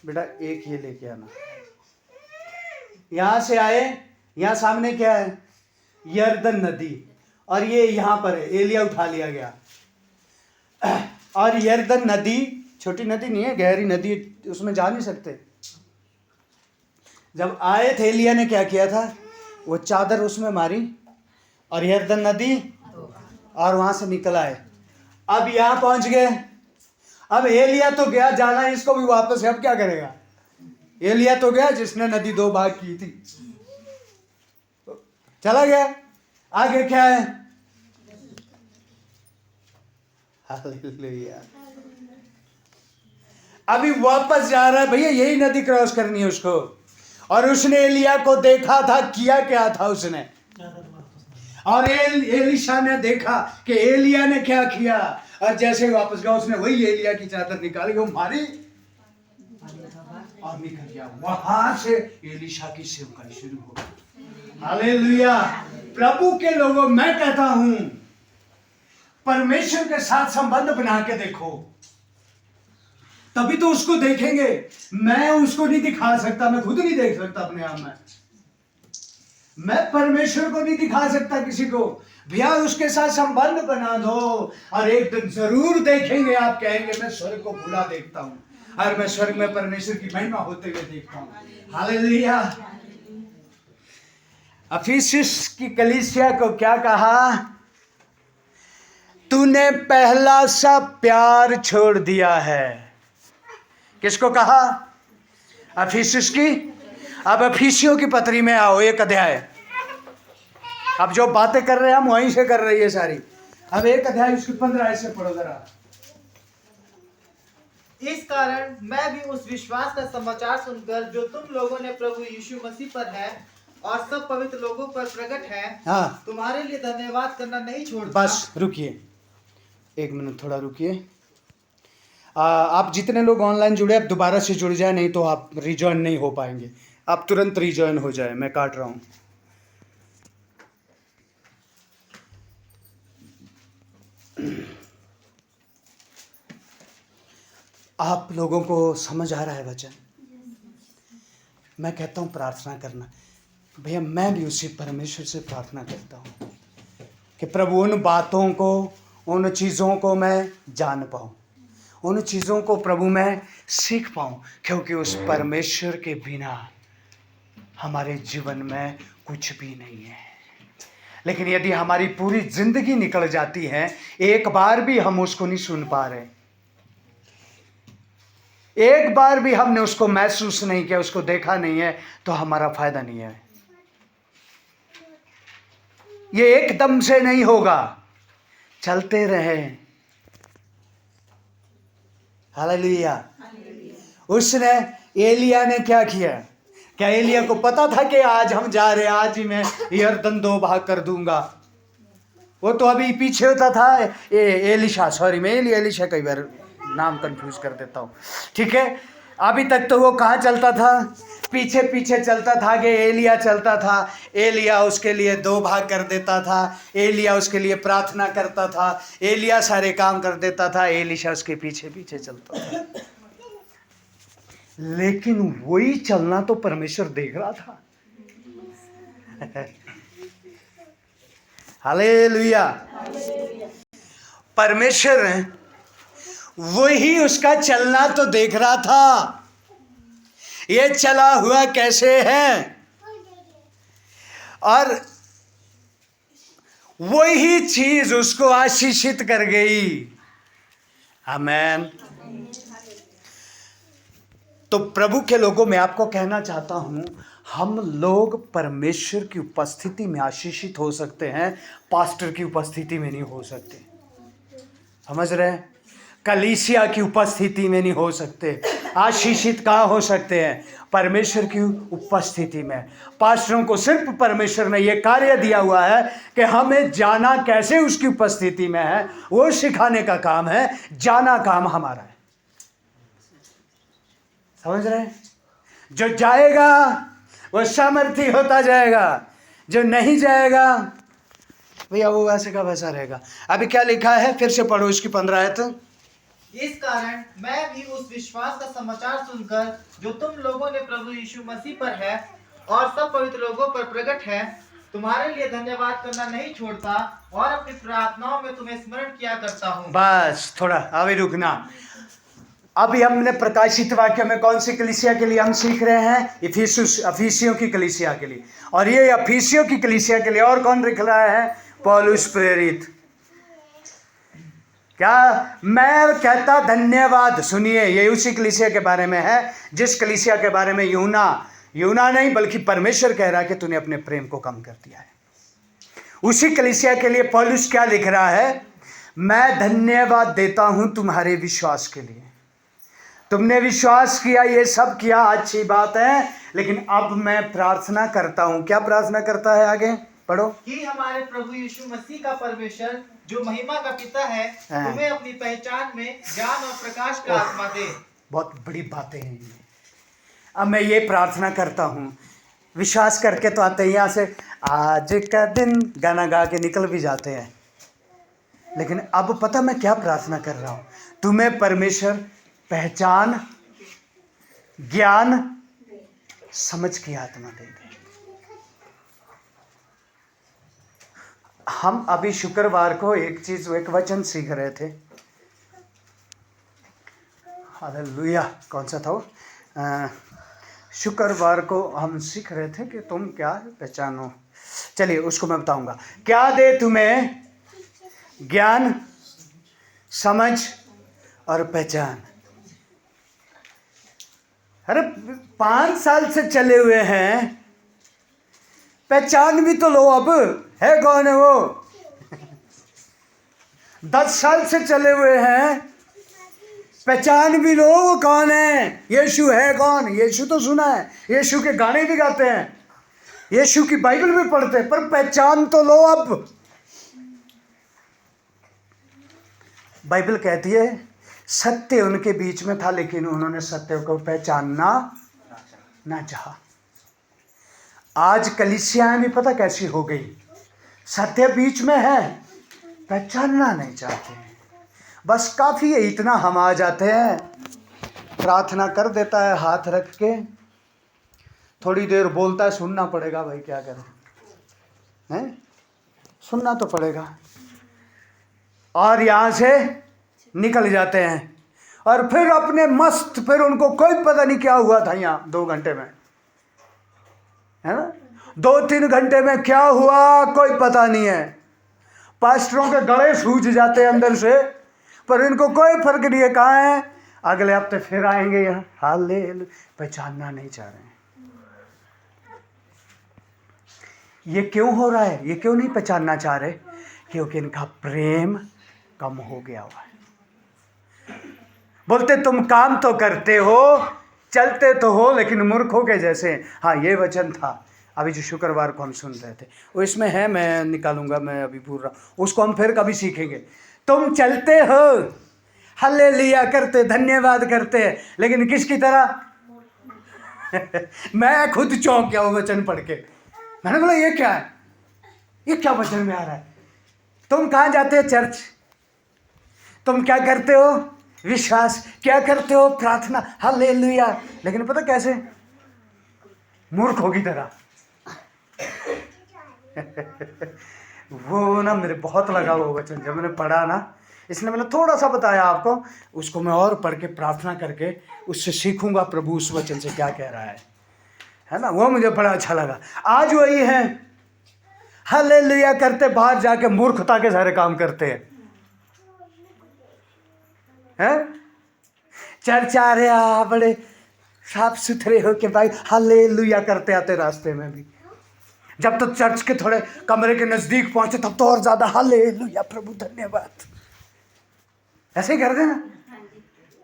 बेटा एक ये लेके आना। यहां से आए, यहां सामने क्या है, यरदन नदी, और ये यहां पर है, एलिया उठा लिया गया। और यरदन नदी छोटी नदी नहीं है, गहरी नदी, उसमें जा नहीं सकते। जब आए थे एलिया ने क्या किया था, वो चादर उसमें मारी और यरदन नदी, और वहां से निकल आए। अब यहां पहुंच गए। अब एलिया तो गया, जाना है इसको भी वापस, अब क्या करेगा? एलिया तो गया जिसने नदी 2 भाग की थी, चला गया। आगे क्या है? हालेलुया। अभी वापस जा रहा है, भैया यही नदी क्रॉस करनी है उसको। और उसने एलिया को देखा था, किया क्या था उसने, और एलिशा ने देखा कि एलिया ने क्या किया, और जैसे ही वापस गया उसने वही एलिया की चादर निकाली, वो मारी और निकल गया। वहां से एलिशा की सेवकाई शुरू हो गई। हालेलुया। प्रभु के लोगों, मैं कहता हूं परमेश्वर के साथ संबंध बना के देखो, तभी तो उसको देखेंगे। मैं उसको नहीं दिखा सकता, मैं खुद नहीं देख सकता अपने आप में, मैं परमेश्वर को नहीं दिखा सकता किसी को। भैया उसके साथ संबंध बना दो, और एक दिन जरूर देखेंगे, आप कहेंगे मैं स्वर्ग को खुला देखता हूं, और मैं स्वर्ग में परमेश्वर की महिमा होते हुए देखता हूं। हालेलुया। अफिसुस की कलीसिया को क्या कहा? तूने पहला सा प्यार छोड़ दिया है। किसको कहा? अफिसुस की। अब अफिसियों की पत्री में आओ, 1 अध्याय। अब जो बातें कर रहे हैं हम वहीं से कर रही है सारी। अब 1 अध्याय उसकी 15 ऐसे पढ़ो जरा। इस कारण मैं भी उस विश्वास का समाचार सुनकर जो तुम लोगों ने प्रभु यीशु मसीह पर है और सब पवित्र लोगों पर प्रकट है, हाँ, तुम्हारे लिए धन्यवाद करना नहीं छोड़ता। बस रुकिए 1 मिनट, थोड़ा रुकिए। आप जितने लोग ऑनलाइन जुड़े, आप दोबारा से जुड़ जाए, नहीं तो आप रिजॉइन नहीं हो पाएंगे। आप तुरंत रिजॉइन हो जाए, मैं काट रहा हूं। आप लोगों को समझ आ रहा है वचन? मैं कहता हूं प्रार्थना करना। भैया मैं भी उसी परमेश्वर से प्रार्थना करता हूं कि प्रभु उन बातों को, उन चीज़ों को मैं जान पाऊं, उन चीज़ों को प्रभु मैं सीख पाऊं, क्योंकि उस परमेश्वर के बिना हमारे जीवन में कुछ भी नहीं है। लेकिन यदि हमारी पूरी जिंदगी निकल जाती है, एक बार भी हम उसको नहीं सुन पा रहे, एक बार भी हमने उसको महसूस नहीं किया, उसको देखा नहीं है, तो हमारा फायदा नहीं है। ये एकदम से नहीं होगा, चलते रहे। हालेलुया। उसने, एलिया ने क्या किया? क्या एलिया को पता था कि आज हम जा रहे हैं, आज ही मैं यरदन 2 भाग कर दूंगा? वो तो अभी पीछे होता था। एलिशा, सॉरी मैं एलिशा कई बार नाम कंफ्यूज कर देता हूँ, ठीक है। अभी तक तो वो कहाँ चलता था? पीछे पीछे चलता था कि एलिया चलता था, एलिया उसके लिए 2 भाग कर देता था, एलिया उसके लिए प्रार्थना करता था, एलिया सारे काम कर देता था, एलिशा उसके पीछे पीछे चलता था। लेकिन वही चलना तो परमेश्वर देख रहा था। हालेलुया। परमेश्वर वही उसका चलना तो देख रहा था, ये चला हुआ कैसे है, और वही चीज उसको आशीषित कर गई। आमेन। तो प्रभु के लोगों में आपको कहना चाहता हूं, हम लोग परमेश्वर की उपस्थिति में आशीषित हो सकते हैं, पास्टर की उपस्थिति में नहीं हो सकते। समझ रहे हैं? कलीसिया की उपस्थिति में नहीं हो सकते। आशीषित कहाँ हो सकते हैं? परमेश्वर की उपस्थिति में। पास्टरों को सिर्फ परमेश्वर ने यह कार्य दिया हुआ है कि हमें जाना कैसे उसकी उपस्थिति में है, वो सिखाने का काम है, जाना काम हमारा है। समझ रहे हैं? जो जाएगा वो सामर्थी होता जाएगा, जो नहीं जाएगा भैया वो वैसे का वैसा रहेगा। अभी क्या लिखा है, फिर से पढ़ो इसकी 15 आयत। इस कारण मैं भी उस विश्वास का समाचार सुनकर जो तुम लोगों ने प्रभु यीशु मसीह पर है और सब पवित्र लोगों पर प्रकट है, तुम्हारे लिए धन्यवाद करना नहीं छोड़ता और अपनी प्रार्थनाओं में तुम्हें स्मरण किया करता हूँ। बस थोड़ा अभी रुकना। अभी हमने प्रकाशित वाक्य में कौन सी कलीसिया के लिए हम सीख रहे हैं? अफिसियों की कलीसिया के लिए। और ये अफिसियों की कलीसिया के लिए और कौन लिख रहा है? पौलुस प्रेरित। क्या मैं कहता धन्यवाद, सुनिए, ये उसी कलीसिया के बारे में है जिस कलीसिया के बारे में यूना नहीं बल्कि परमेश्वर कह रहा है कि तूने अपने प्रेम को कम कर दिया है। उसी कलीसिया के लिए पौलुस क्या लिख रहा है? मैं धन्यवाद देता हूं तुम्हारे विश्वास के लिए। तुमने विश्वास किया, ये सब किया, अच्छी बात है, लेकिन अब मैं प्रार्थना करता हूं। क्या प्रार्थना करता है? आगे पढ़ो। कि हमारे प्रभु यीशु मसीह का परमेश्वर जो महिमा का पिता है तुम्हें अपनी पहचान में ज्ञान और प्रकाश का आत्मा दे। बहुत बड़ी बातें हैं ये। अब मैं ये प्रार्थना करता हूँ, विश्वास करके तो आते हैं यहाँ से, आज का दिन गाना गा के निकल भी जाते हैं, लेकिन अब पता मैं क्या प्रार्थना कर रहा हूँ? तुम्हें परमेश्वर पहचान, ज्ञान, समझ की आत्मा दे दे। हम अभी शुक्रवार को एक वचन सीख रहे थे। हालेलुया। कौन सा था वो? शुक्रवार को हम सीख रहे थे कि तुम क्या पहचानो। चलिए उसको मैं बताऊंगा। क्या दे तुम्हें? ज्ञान, समझ और पहचान। अरे 5 साल से चले हुए हैं, पहचान भी तो लो। अब है कौन है वो? 10 साल से चले हुए हैं, पहचान भी लो वो कौन है। यीशु है कौन? यीशु तो सुना है, यीशु के गाने भी गाते हैं, यीशु की बाइबल भी पढ़ते हैं, पर पहचान तो लो। अब बाइबल कहती है सत्य उनके बीच में था, लेकिन उन्होंने सत्य को पहचानना ना चाहा। आज कलीसियाएं भी पता कैसी हो गई? सत्य बीच में है, पहचानना नहीं चाहते हैं। बस काफ़ी है इतना, हम आ जाते हैं, प्रार्थना कर देता है हाथ रख के, थोड़ी देर बोलता है, सुनना पड़ेगा भाई, क्या करें, हैं? सुनना तो पड़ेगा, और यहाँ से निकल जाते हैं। और फिर अपने मस्त, फिर उनको कोई पता नहीं क्या हुआ था यहाँ 2 घंटे में, है ना? 2-3 घंटे में क्या हुआ कोई पता नहीं है। पास्टरों के गले सूज जाते हैं अंदर से, पर इनको कोई फर्क नहीं है। कहाँ है? अगले हफ्ते फिर आएंगे यहाँ। हालेलुया। पहचानना नहीं चाह रहे हैं। ये क्यों हो रहा है? ये क्यों नहीं पहचानना चाह रहे? क्योंकि इनका प्रेम कम हो गया हुआ है। बोलते तुम काम तो करते हो, चलते तो हो, लेकिन मूर्खों के जैसे। हाँ, ये वचन था अभी जो शुक्रवार को हम सुन रहे थे, वो इसमें है, मैं निकालूंगा, मैं अभी भूल रहा हूँ, उसको हम फिर कभी सीखेंगे। तुम चलते हो, हालेलुया करते, धन्यवाद करते, लेकिन किसकी तरह? मैं खुद चौंक गया वो वचन पढ़ के। मैंने बोला ये क्या है? ये क्या वचन में आ रहा है? तुम कहाँ जाते हो? चर्च। तुम क्या करते हो? विश्वास। क्या करते हो? प्रार्थना। हालेलुया। लेकिन पता कैसे? मूर्खों की तरह। वो ना मेरे बहुत लगा वो वचन, जब मैंने पढ़ा ना, इसने मैंने थोड़ा सा बताया आपको, उसको मैं और पढ़ के प्रार्थना करके उससे सीखूंगा प्रभु उस वचन से क्या कह रहा है ना। वो मुझे बड़ा अच्छा लगा। आज वही है, हालेलुया करते बाहर जाके मूर्खता के सारे काम करते हैं। चर्च आ रहे आ बड़े साफ सुथरे होके भाई हालेलुया करते आते रास्ते में भी, जब तक चर्च के थोड़े कमरे के नजदीक पहुंचे तब तो और ज्यादा हालेलुया प्रभु धन्यवाद, ऐसे ही कर देना।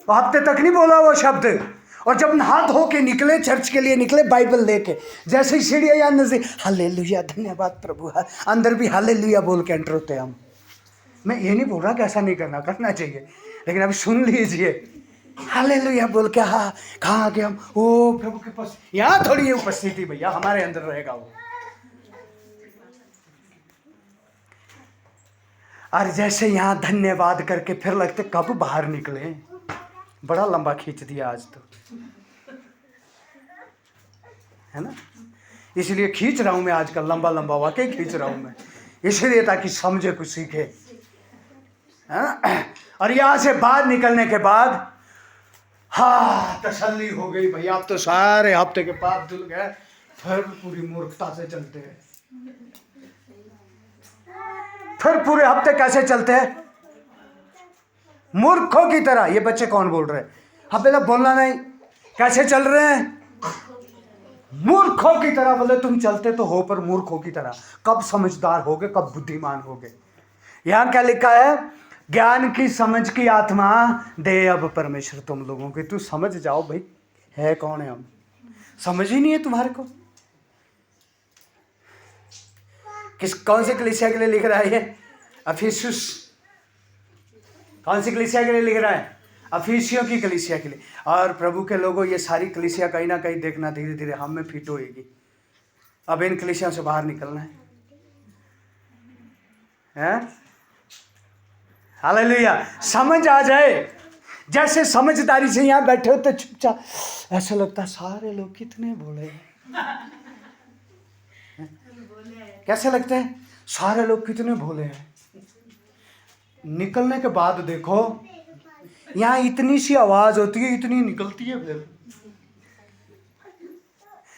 वो हफ्ते तक नहीं बोला वो शब्द, और जब नहा धो के निकले चर्च के लिए निकले बाइबल लेके, जैसे ही सीढ़ियाँ या नजदीक हालेलुया धन्यवाद प्रभु, अंदर भी हालेलुया बोल के एंटर होते हम। मैं ये नहीं बोल रहा कि ऐसा नहीं करना चाहिए, लेकिन अभी सुन लीजिए, हालेलुया बोल के हाँ कहाँ गए हम, ओ प्रभु के पास, यहाँ थोड़ी ये उपस्थिति भैया हमारे अंदर रहेगा वो। और जैसे यहाँ धन्यवाद करके फिर लगते कब बाहर निकले, बड़ा लंबा खींच दिया आज तो, है ना। इसलिए खींच रहा हूँ मैं आजकल, लंबा लंबा वाकई खींच रहा हूँ मैं, इसलिए ताकि समझे कुछ सीखे, है ना। और यहाँ से बाहर निकलने के बाद हाँ तसल्ली हो गई भैया, अब तो सारे हफ्ते के पाप धुल गए, फिर पूरी मूर्खता से चलते हैं। फिर पूरे हफ्ते कैसे चलते हैं, मूर्खों की तरह। ये बच्चे कौन बोल रहे हैं, हाँ बेटा बोलना नहीं, कैसे चल रहे हैं, मूर्खों की तरह। बोले तुम चलते तो हो पर मूर्खों की तरह, कब समझदार होगे, कब बुद्धिमान होगे। यहां क्या लिखा है, ज्ञान की समझ की आत्मा दे अब परमेश्वर तुम लोगों की। तू समझ जाओ भाई है कौन है हम, समझ ही नहीं है तुम्हारे को। कौन सी कलीसिया के लिए लिख रहा है ये, अफिसुस, कौन सी कलीसिया के लिए लिख रहा है, अफिसियों की कलीसिया के लिए। और प्रभु के लोगों, ये सारी कलीसिया कहीं ना कहीं देखना धीरे धीरे हम में फिट होएगी। अब इन कलीसिया से बाहर निकलना है। हालेलुया, समझ आ जाए। जैसे समझदारी से यहाँ बैठे होते चुपचाप, ऐसा लगता है सारे लोग कितने भोले हैं। कैसे लगते हैं सारे लोग कितने भोले हैं। निकलने के बाद देखो यहाँ इतनी सी आवाज होती है, इतनी निकलती है फिर।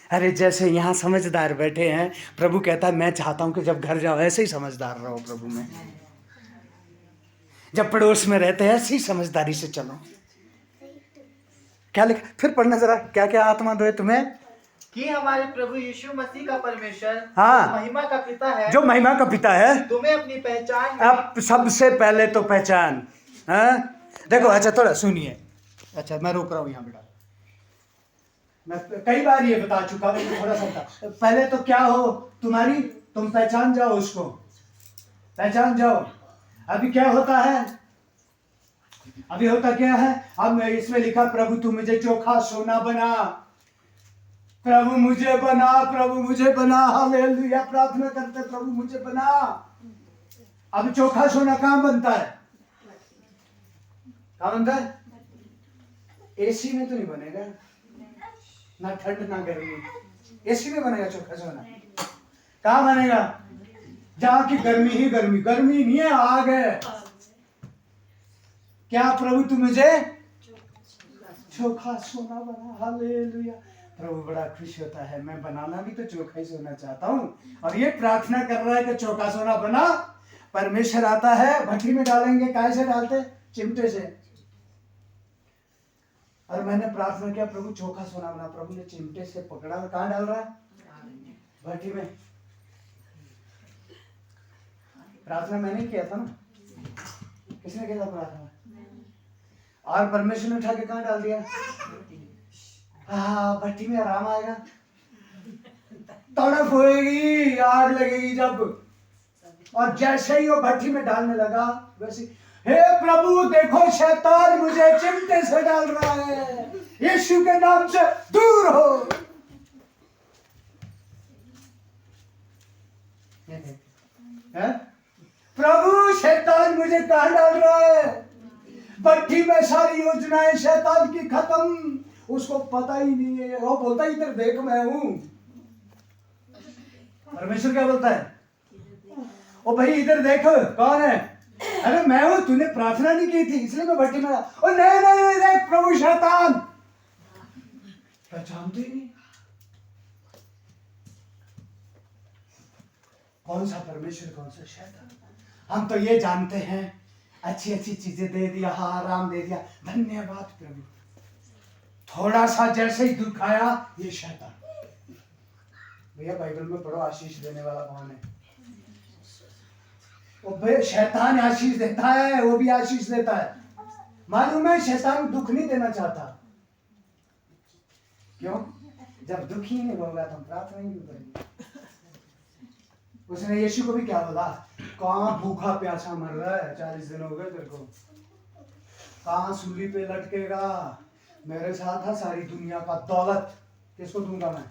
अरे जैसे यहाँ समझदार बैठे हैं, प्रभु कहता है मैं चाहता हूं कि जब घर जाओ ऐसे ही समझदार रहो प्रभु में। जब पड़ोस में रहते हैं ऐसी समझदारी से चलो। क्या लिखा फिर पढ़ना जरा, क्या क्या आत्मा दो तुम्हें, कि हमारे प्रभु यीशु मसीह का परमेश्वर हाँ, महिमा का पिता है, जो महिमा का पिता है, तुम्हें अपनी पहचान में, अब सबसे पहले तो पहचान। हाँ देखो, अच्छा थोड़ा सुनिए, अच्छा मैं रोक रहा हूँ यहाँ बेटा, मैं कई बार ये बता चुका हूँ, थोड़ा सा बता। पहले तो क्या हो तुम्हारी, तुम पहचान जाओ उसको, पहचान जाओ। अभी क्या होता है, अभी होता क्या है, अब इसमें लिखा प्रभु तू मुझे चोखा सोना बना, प्रभु मुझे बना, प्रभु मुझे बना। हालेलुया प्रार्थना करते प्रभु मुझे बना। अब चोखा सोना कहाँ बनता है, कहाँ बनता है, एसी में तो नहीं बनेगा, ना ठंड ना गर्मी, एसी में बनेगा चोखा सोना। कहाँ बनेगा, जहाँ की गर्मी ही गर्मी, गर्मी नहीं है आग है। क्या प्रभु तू मुझे चोखा सोना बना। हालेलुया, प्रभु बड़ा खुश होता है। मैं बनाना भी तो चोखा ही सोना चाहता हूँ, और ये प्रार्थना कर रहा है कि चोखा सोना बना। परमेश्वर आता है, भट्टी में डालेंगे, काहे से डालते, चिमटे से। और मैंने प्रार्थना किया प्रभु चोखा सोना बना, प्रभु ने चिमटे से पकड़ा, कहाँ डाल रहा है, भट्टी में। प्रार्थना मैंने किया था ना, किसने किया था प्रार्थना, और परमेश्वर ने उठा के कहाँ डाल दिया, हाँ भट्टी में आराम आएगा, तड़प होएगी, आग लगेगी जब। और जैसे ही वो भट्टी में डालने लगा, वैसे हे प्रभु देखो शैतान मुझे चिमटे से डाल रहा है, यीशु के नाम से दूर हो। है? प्रभु शैतान मुझे कहाँ डाल रहा है, भट्टी में सारी योजनाएं शैतान की खत्म, उसको पता ही नहीं है। वो बोलता है इधर देख मैं हूं। परमेश्वर क्या बोलता है, ओ भाई इधर देख कौन है, अरे मैं हूँ, तूने प्रार्थना नहीं की थी इसलिए मैं भट्टी में रहा। ओ नहीं नहीं नहीं नहीं, प्रभु शैतान पहचानते ही नहीं। कौन सा परमेश्वर कौन सा शैतान। हम तो ये जानते हैं अच्छी अच्छी चीजें दे दिया, आराम दे दिया, धन्यवाद प्रभु। थोड़ा सा जैसे ही दुख आया ये शैतान। भैया बाइबल में पढ़ो आशीष देने वाला कौन है? वो भाई शैतान आशीष देता है, वो भी आशीष देता है। मालूम है शैतान दुख नहीं देना चाहता। क्यों? जब दुख ही नहीं होगा तो हम प्रार्थना ही नहीं करेंगे। उसने यीशु को भी क्या बोला? कहाँ भूखा प्यासा मर रहा है, 40 दिन हो गए तेरे को, कहाँ सूली पे लटकेगा? मेरे साथ है सारी दुनिया का दौलत, किसको दूंगा मैं?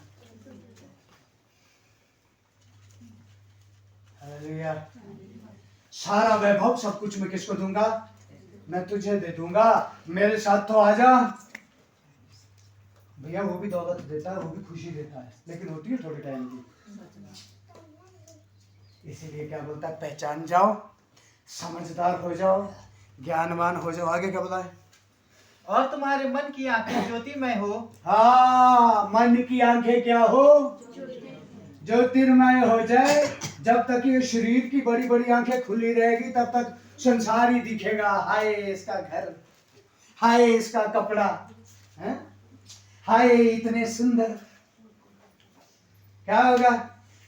हालेलुया। सारा वैभव सब कुछ मैं किसको दूंगा? मैं तुझे दे दूंगा, मेरे साथ तो आजा। भैया वो भी दौलत देता है, वो भी खुशी देता है, लेकिन होती है थोड़े टाइम की। इसीलिए क्या बोलता है? पहचान जाओ, समझदार हो जाओ, ज्ञानवान हो जाओ। आगे क्या बोला है? और तुम्हारे मन की आंखें ज्योतिमय हो। हाँ, मन की आंखें क्या हो? ज्योतिर्मय हो जाए। जब तक ये शरीर की बड़ी बड़ी आंखें खुली रहेगी तब तक संसार ही दिखेगा। हाय इसका घर, हाय इसका कपड़ा, है? हाय इतने सुंदर। क्या होगा?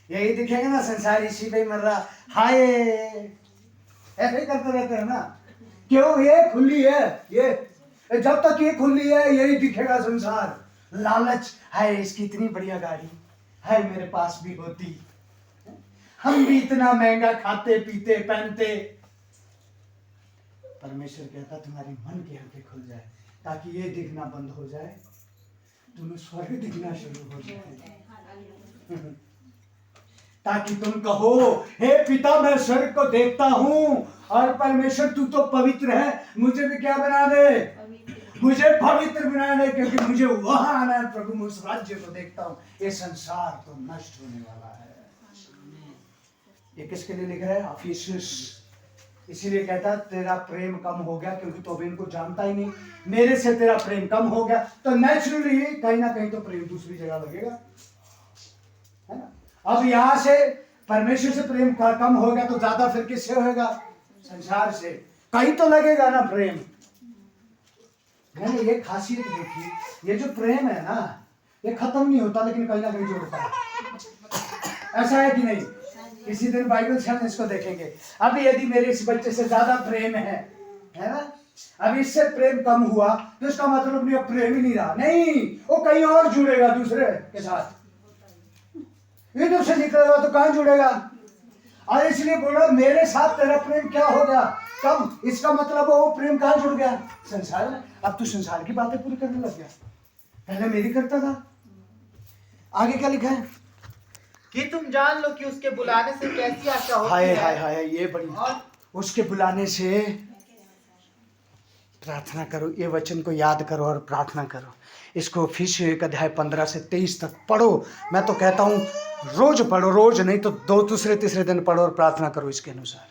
यही दिखेगा ना, संसार इसी पे मर रहा, हाय ऐसे ही करते रहते हैं ना। क्यों? ये खुली है, ये जब तक ये खुली है यही दिखेगा संसार। लालच, हाय इसकी इतनी बढ़िया गाड़ी, हाय मेरे पास भी होती, हम भी इतना महंगा खाते पीते पहनते। परमेश्वर कहता तुम्हारी मन की आंखें खुल जाए ताकि ये दिखना बंद हो जाए, तुम्हें स्वर्ग दिखना शुरू हो जाए। ताकि तुम कहो, हे पिता मैं स्वर्ग को देखता हूँ और परमेश्वर तू तो पवित्र है, मुझे भी क्या बना दे? मुझे पवित्र बना दे, क्योंकि मुझे वहां आना है प्रभु। मैं उस राज्य को देखता हूँ। ये संसार तो नष्ट होने वाला है। ये किसके लिए लिख रहा है? इफिसियंस। इसीलिए कहता है तेरा प्रेम कम हो गया क्योंकि तो अभी इनको जानता ही नहीं। मेरे से तेरा प्रेम कम हो गया तो नेचुरली कहीं ना कहीं तो प्रेम दूसरी जगह लगेगा, है ना? अब यहाँ से परमेश्वर से प्रेम कम हो गया तो ज्यादा फिर किससे होगा? संसार से। कहीं तो लगेगा ना प्रेम। मैंने ये खासियत देखी, ये जो प्रेम है ना ये खत्म नहीं होता लेकिन कहीं ना कहीं जोड़ता है। ऐसा है कि नहीं? किसी दिन बाइबल से हम इसको देखेंगे। अब यदि मेरे इस बच्चे से ज्यादा प्रेम है ना, अब इससे प्रेम कम हुआ तो इसका मतलब नहीं प्रेम ही नहीं रहा, नहीं, वो कहीं और जुड़ेगा दूसरे के साथ। इधर से निकलेगा तो कहाँ जुड़ेगा? और इसलिए बोला मेरे साथ तेरा प्रेम क्या हो गया? कम। इसका मतलब वो प्रेम कहाँ जुड़ गया? संसार में। अब तू संसार की बातें पूरी करने लग गया, पहले मेरी करता था। आगे क्या लिखा है? कि तुम जान लो कि उसके बुलाने से कैसी आशा होती हाय है। हाय हाय, ये बड़ी। उसके बुलाने से प्रार्थना करो, ये वचन को याद करो और प्रार्थना करो। इसको इफिसियों 1 अध्याय 15 से 23 तक पढ़ो। मैं तो कहता हूँ रोज पढ़ो, रोज नहीं तो दो दूसरे तीसरे दिन पढ़ो और प्रार्थना करो इसके अनुसार।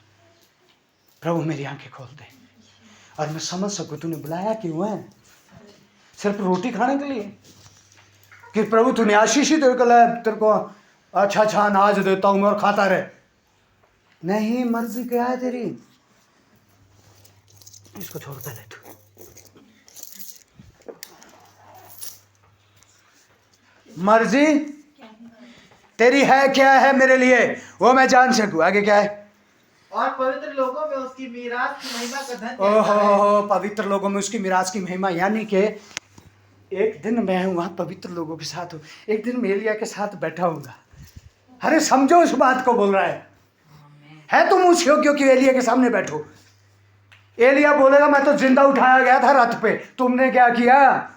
प्रभु मेरी आंखें खोल दे और मैं समझ सकूं तूने बुलाया क्यों है। सिर्फ रोटी खाने के लिए कि प्रभु तूने आशीष ही तेरे को अच्छा अच्छा अनाज देता हूँ और खाता रहे? नहीं, मर्जी क्या है तेरी? इसको छोड़ पहले तू। मर्जी तेरी है क्या है मेरे लिए, वो मैं जान सकूं। आगे क्या है? और पवित्र लोगों में उसकी मीरास की महिमा का धन कैसा ओहो, है। पवित्र लोगों में उसकी मीरास की महिमा, यानी कि एक दिन मैं हूँ वहाँ पवित्र लोगों के साथ हूँ, एक दिन मेलिया के साथ बैठा हूँगा। अरे समझो उस बात को बोल रहा है तुम उस योग्य की एलिया के सामने बैठो। एलिया बोलेगा मैं तो जिंदा उठाया गया था रथ पे, तुमने क्या किया?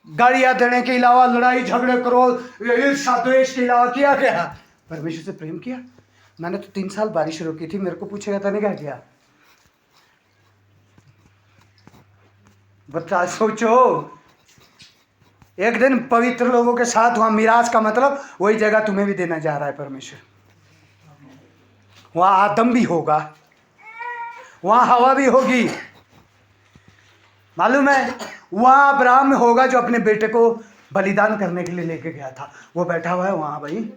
गाड़ियां देने के अलावा लड़ाई झगड़े करो, ईर्ष्या द्वेष के अलावा किया क्या? परमेश्वर से प्रेम किया? मैंने तो 3 साल बारिश रोकी थी, मेरे को पूछेगा तूने क्या किया? बता, सोचो। एक दिन पवित्र लोगों के साथ हुआ, मिराज का मतलब वही जगह तुम्हें भी देना जा रहा है परमेश्वर। वहाँ आदम भी होगा, वहाँ हवा भी होगी। मालूम है, वहाँ अब्राहम होगा जो अपने बेटे को बलिदान करने के लिए लेके गया था, वो बैठा हुआ है वहाँ भाई।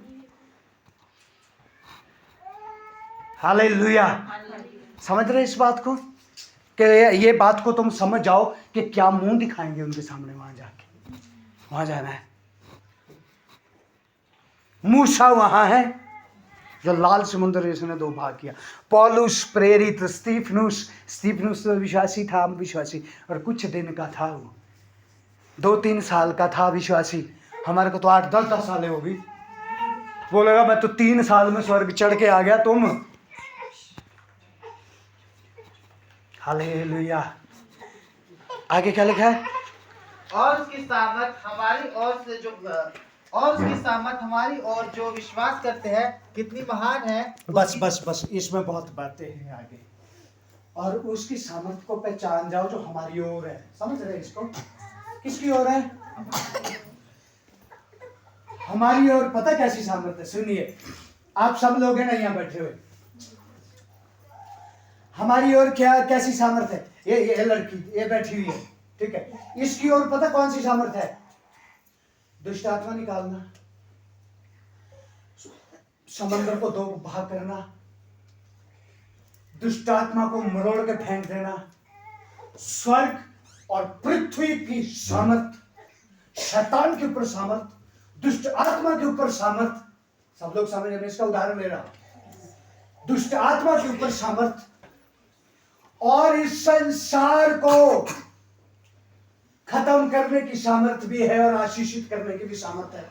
हालेलुया। समझ रहे इस बात को कि ये बात को तुम समझ जाओ कि क्या मुंह दिखाएंगे उनके सामने वहां जाके, वहां जाना है। मूसा वहां है जो लाल समुद्र इसने 2 भाग किया। पौलुस प्रेरित, स्तीफनुस तो विश्वासी था, विश्वासी, और कुछ दिन का था वो, 2-3 साल का था विश्वासी। हमारे को तो 8-10 साल होगी। बोलेगा मैं तो 3 साल में स्वर्ग चढ़ के आ गया। तुम हालेलुया। आगे क्या लिखा है? और उसकी सामर्थ हमारी ओर से जो और उसकी सामर्थ हमारी ओर जो विश्वास करते हैं कितनी महान है। बस इसमें बहुत बातें हैं आगे। और उसकी सामर्थ को पहचान जाओ जो हमारी ओर है। समझ रहे इसको? किसकी ओर है? हमारी ओर। पता कैसी सामर्थ है? सुनिए, आप सब लोग हैं ना यहाँ बैठे हुए, हमारी ओर क्या कैसी सामर्थ है? ये लड़की ये बैठी हुई है, ठीक है। इसकी ओर पता कौन सी सामर्थ है? दुष्ट आत्मा निकालना, समंदर को 2 भाग करना, दुष्ट आत्मा को मरोड़ के फेंक देना, स्वर्ग और पृथ्वी की सामर्थ, शैतान के ऊपर सामर्थ, दुष्ट आत्मा के ऊपर सामर्थ। सब लोग समझ रहे? मैं इसका उदाहरण ले रहा हूं। दुष्ट आत्मा के ऊपर सामर्थ और इस संसार को खत्म करने की सामर्थ भी है और आशीषित करने की भी सामर्थ है।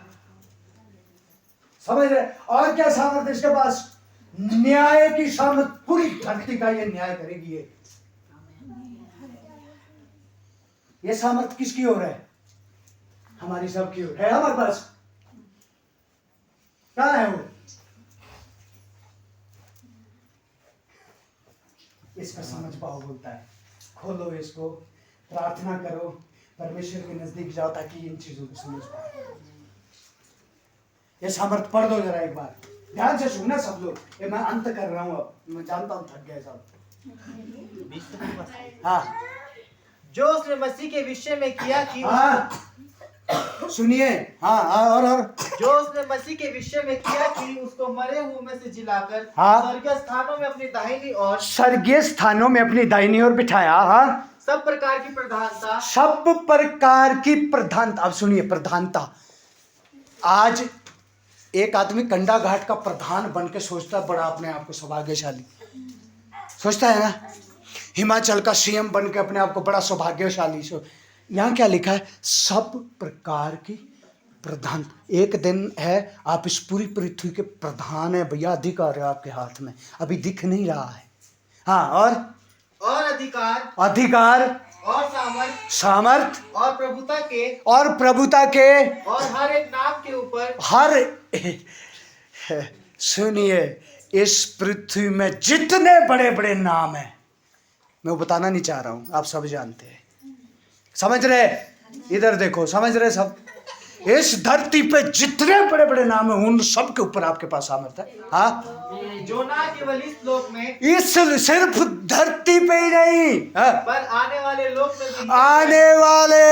समझ रहे? और क्या सामर्थ है इसके पास? न्याय की सामर्थ। पूरी धरती का ये न्याय करेगी। ये सामर्थ किसकी ओर है? हमारी सबकी ओर है। हमारे पास क्या है वो? इसका समझ पाओ बोलता है। खोलो इसको, प्रार्थना करो, परमेश्वर के नजदीक जाओ ताकि इन चीजों को समझ पाओ। ये सामर्थ पढ़ दो जरा एक बार, ध्यान से सुनना सब लोग। ये मैं अंत कर रहा हूं, अब मैं जानता हूं थक गए सब। हाँ, जो उसने मसीह के विषय में किया कि हाँ सुनिए। हाँ और जो उसने मसीह के विषय में किया कि उसको मरे हुए में से जिलाकर हाँ। स्वर्गीय स्थानों में अपनी दाहिनी ओर स्वर्गीय स्थानों में अपनी दाहिनी ओर बिठाया। हाँ, सब प्रकार की प्रधानता, सब प्रकार की प्रधानता। अब सुनिए, प्रधानता। आज एक आदमी कंडा घाट का प्रधान बन के सोचता बड़ा अपने आप को सौभाग्यशाली सोचता है ना। हिमाचल का सीएम बन के अपने आप को बड़ा सौभाग्यशाली। यहाँ क्या लिखा है? सब प्रकार की प्रधान। एक दिन है आप इस पूरी पृथ्वी के प्रधान है भैया। अधिकार है आपके हाथ में, अभी दिख नहीं रहा है। हाँ, और अधिकार और सामर्थ और प्रभुता के और हर एक नाम के ऊपर सुनिए, इस पृथ्वी में जितने बड़े बड़े नाम हैं, मैं वो बताना नहीं चाह रहा हूं, आप सब जानते हैं। समझ रहे? इधर देखो, समझ रहे सब? इस धरती पे जितने बड़े बड़े नाम हैं उन सब के ऊपर आपके पास सामर्थ है। हाँ, जो ना केवल इस लोक में, इस सिर्फ धरती पे ही नहीं, हाँ, पर आने वाले लोक में भी आने वाले।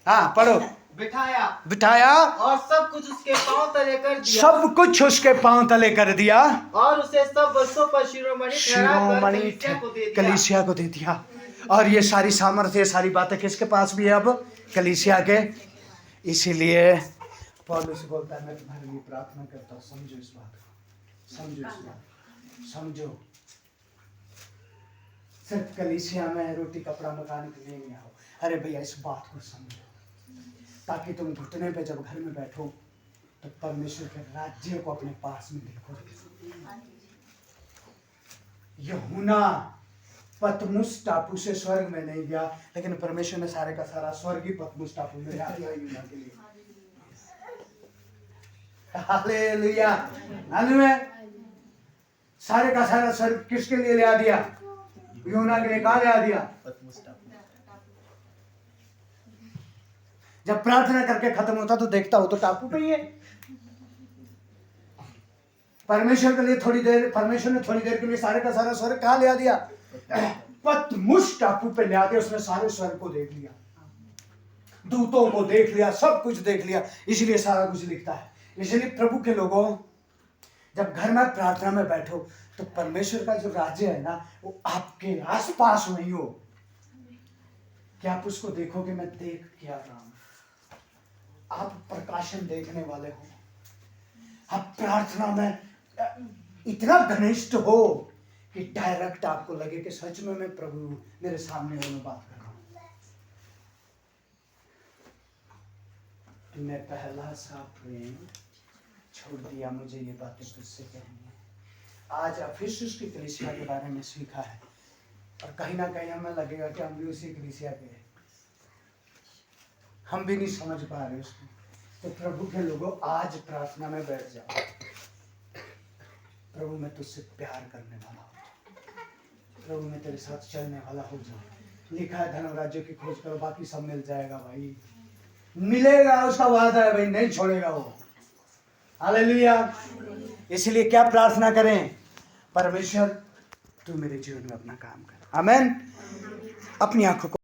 हाँ पढ़ो। बिठाया और सब कुछ उसके पांव तले कर दिया। सब कुछ उसके पांव तले कर दिया और उसे सब वस्तुओं पर शिरोमणि कलीसिया को दे दिया। और ये सारी सामर्थ्य, ये सारी बातें किसके पास भी है? अब कलीसिया के। इसीलिए पौलुस बोलता है मैं तुम्हारे लिए प्रार्थना करता हूँ। समझो इस बात को, समझो। सिर्फ कलीसिया में रोटी कपड़ा मकान के लिए नहीं आओ। अरे भैया इस बात को समझो, ताकि तुम घुटने पे जब घर में बैठो तो परमेश्वर के राज्य को अपने पास में देखो। यूहन्ना पतमुस टापू से स्वर्ग में नहीं गया, लेकिन परमेश्वर ने सारे का सारा स्वर्ग ही पतमुस टापू में ला दिया यूहन्ना के लिए। हालेलुया। हालेलुया। सारे का सारा स्वर्ग किसके लिए ला दिया? यूहन्ना के लिए। कहाँ ला दिया? जब प्रार्थना करके खत्म होता तो देखता हो तो टापू पे ही है। परमेश्वर के लिए थोड़ी देर, परमेश्वर ने थोड़ी देर के लिए सारे का सारा स्वर्ग कहाँ ले आ दिया? पतमुस टापू पे ले आ दिया। उसने सारे स्वर्ग को देख लिया, दूतों को देख लिया, सब कुछ देख लिया, इसलिए सारा कुछ लिखता है। इसलिए प्रभु के लोगों, जब घर में प्रार्थना में बैठो तो परमेश्वर का जो राज्य है ना, वो आपके आसपास नहीं हो कि आप उसको देखो कि मैं देख क्या रहा हूं। आप प्रकाशन देखने वाले हो, आप प्रार्थना में इतना घनिष्ठ हो कि डायरेक्ट आपको लगे कि सच में मैं प्रभु मेरे सामने हो, मैं बात कर रहा हूं। तुमने पहला सा प्रेम छोड़ दिया, मुझे ये बातें तुझसे कहनी है। आज अफिसुस की कलीसिया के बारे में सीखा है, और कहीं ना कहीं हमें लगेगा कि हम भी उसी कलीसिया के हैं, हम भी नहीं समझ पा रहे उसको। तो प्रभु के लोगों, आज प्रार्थना में बैठ जाओ, प्रभु मैं तुझसे प्यार करने वाला हूँ, प्रभु मैं तेरे साथ चलने वाला हो जाऊँ। लिखा है धन राज्य की खोज करो, बाकी सब मिल जाएगा भाई, मिलेगा, उसका वादा है भाई, नहीं छोड़ेगा वो। हालेलुया। इसलिए क्या प्रार्थना करें? परमेश्वर तू मेरे जीवन में अपना काम कर। आमीन। अपनी आंखों को